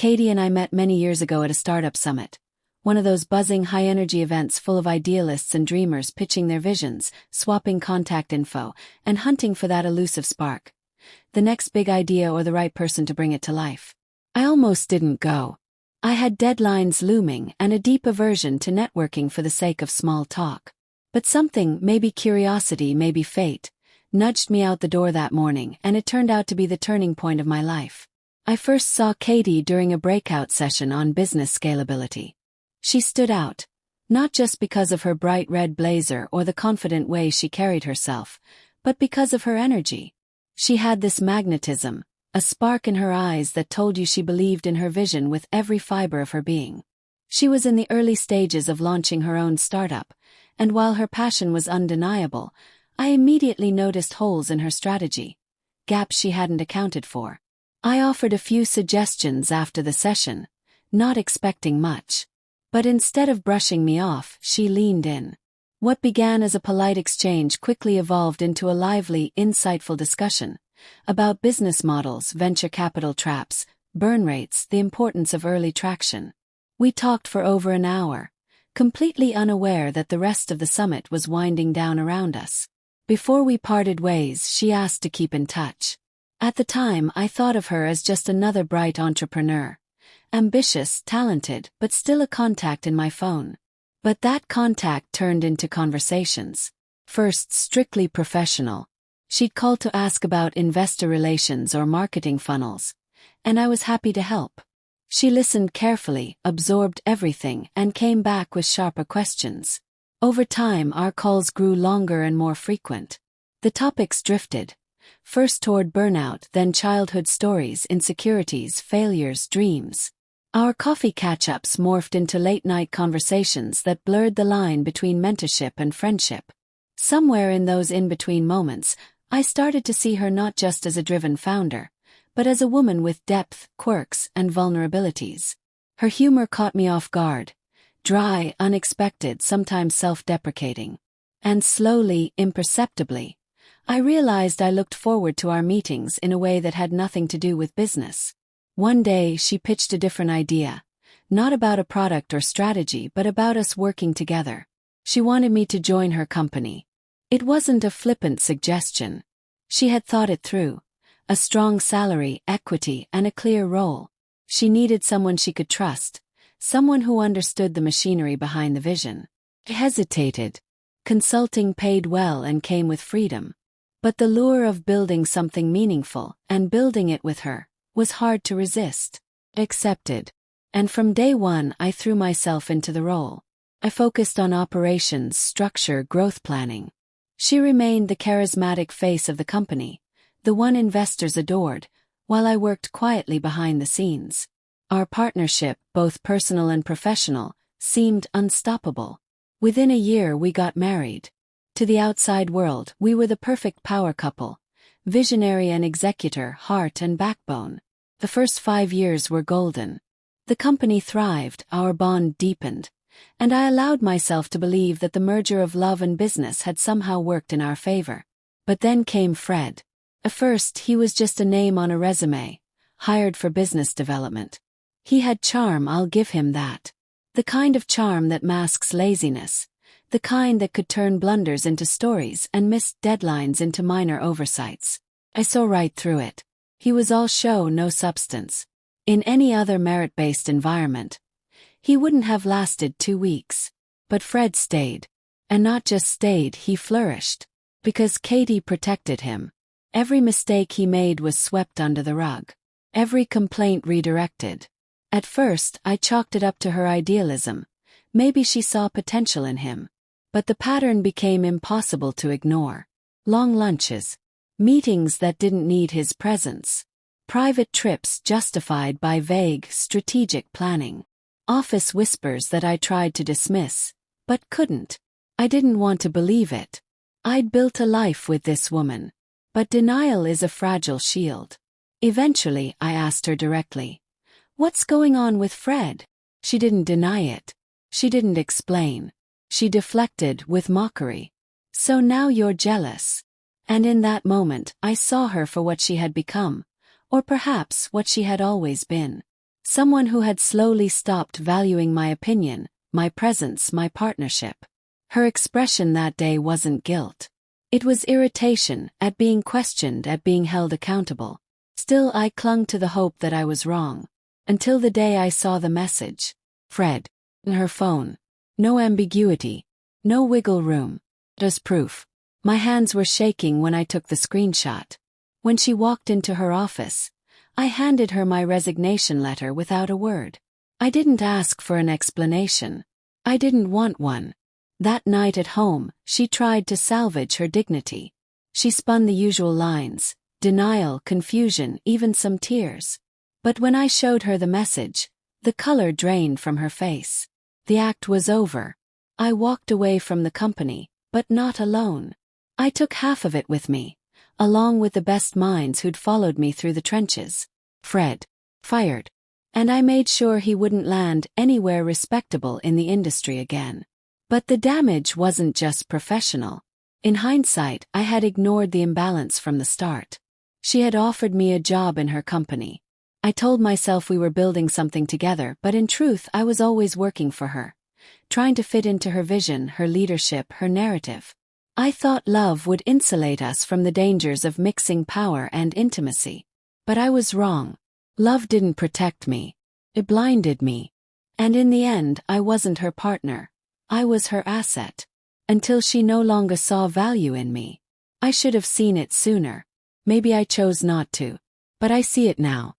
Katie and I met many years ago at a startup summit. One of those buzzing, high-energy events full of idealists and dreamers pitching their visions, swapping contact info, and hunting for that elusive spark. The next big idea or the right person to bring it to life. I almost didn't go. I had deadlines looming and a deep aversion to networking for the sake of small talk. But something, maybe curiosity, maybe fate, nudged me out the door that morning, and it turned out to be the turning point of my life. I first saw Katie during a breakout session on business scalability. She stood out, not just because of her bright red blazer or the confident way she carried herself, but because of her energy. She had this magnetism, a spark in her eyes that told you she believed in her vision with every fiber of her being. She was in the early stages of launching her own startup, and while her passion was undeniable, I immediately noticed holes in her strategy, gaps she hadn't accounted for. I offered a few suggestions after the session, not expecting much. But instead of brushing me off, she leaned in. What began as a polite exchange quickly evolved into a lively, insightful discussion about business models, venture capital traps, burn rates, the importance of early traction. We talked for over an hour, completely unaware that the rest of the summit was winding down around us. Before we parted ways, she asked to keep in touch. At the time, I thought of her as just another bright entrepreneur. Ambitious, talented, but still a contact in my phone. But that contact turned into conversations. First, strictly professional. She'd call to ask about investor relations or marketing funnels, and I was happy to help. She listened carefully, absorbed everything, and came back with sharper questions. Over time, our calls grew longer and more frequent. The topics drifted. First toward burnout, then childhood stories, insecurities, failures, dreams. Our coffee catch-ups morphed into late-night conversations that blurred the line between mentorship and friendship. Somewhere in those in-between moments, I started to see her not just as a driven founder, but as a woman with depth, quirks, and vulnerabilities. Her humor caught me off guard. Dry, unexpected, sometimes self-deprecating. And slowly, imperceptibly, I realized I looked forward to our meetings in a way that had nothing to do with business. One day, she pitched a different idea, not about a product or strategy but about us working together. She wanted me to join her company. It wasn't a flippant suggestion. She had thought it through. A strong salary, equity, and a clear role. She needed someone she could trust, someone who understood the machinery behind the vision. I hesitated. Consulting paid well and came with freedom. But the lure of building something meaningful, and building it with her, was hard to resist. Accepted. And from day one I threw myself into the role. I focused on operations, structure, growth planning. She remained the charismatic face of the company, the one investors adored, while I worked quietly behind the scenes. Our partnership, both personal and professional, seemed unstoppable. Within a year we got married. To the outside world, we were the perfect power couple, visionary and executor, heart and backbone. The first 5 years were golden. The company thrived, our bond deepened, and I allowed myself to believe that the merger of love and business had somehow worked in our favor. But then came Fred. At first, he was just a name on a resume, hired for business development. He had charm, I'll give him that. The kind of charm that masks laziness. The kind that could turn blunders into stories and missed deadlines into minor oversights. I saw right through it. He was all show, no substance. In any other merit-based environment, he wouldn't have lasted 2 weeks. But Fred stayed. And not just stayed, he flourished. Because Katie protected him. Every mistake he made was swept under the rug. Every complaint redirected. At first, I chalked it up to her idealism. Maybe she saw potential in him. But the pattern became impossible to ignore. Long lunches. Meetings that didn't need his presence. Private trips justified by vague, strategic planning. Office whispers that I tried to dismiss, but couldn't. I didn't want to believe it. I'd built a life with this woman. But denial is a fragile shield. Eventually, I asked her directly, "What's going on with Fred?" She didn't deny it. She didn't explain. She deflected with mockery. "So now you're jealous." And in that moment, I saw her for what she had become, or perhaps what she had always been. Someone who had slowly stopped valuing my opinion, my presence, my partnership. Her expression that day wasn't guilt. It was irritation at being questioned, at being held accountable. Still, I clung to the hope that I was wrong. Until the day I saw the message. Fred. In her phone. No ambiguity. No wiggle room. Just proof. My hands were shaking when I took the screenshot. When she walked into her office, I handed her my resignation letter without a word. I didn't ask for an explanation. I didn't want one. That night at home, she tried to salvage her dignity. She spun the usual lines: denial, confusion, even some tears. But when I showed her the message, the color drained from her face. The act was over. I walked away from the company, but not alone. I took half of it with me, along with the best minds who'd followed me through the trenches. Fred. Fired. And I made sure he wouldn't land anywhere respectable in the industry again. But the damage wasn't just professional. In hindsight, I had ignored the imbalance from the start. She had offered me a job in her company. I told myself we were building something together, but in truth I was always working for her, trying to fit into her vision, her leadership, her narrative. I thought love would insulate us from the dangers of mixing power and intimacy. But I was wrong. Love didn't protect me. It blinded me. And in the end, I wasn't her partner. I was her asset. Until she no longer saw value in me. I should have seen it sooner. Maybe I chose not to. But I see it now.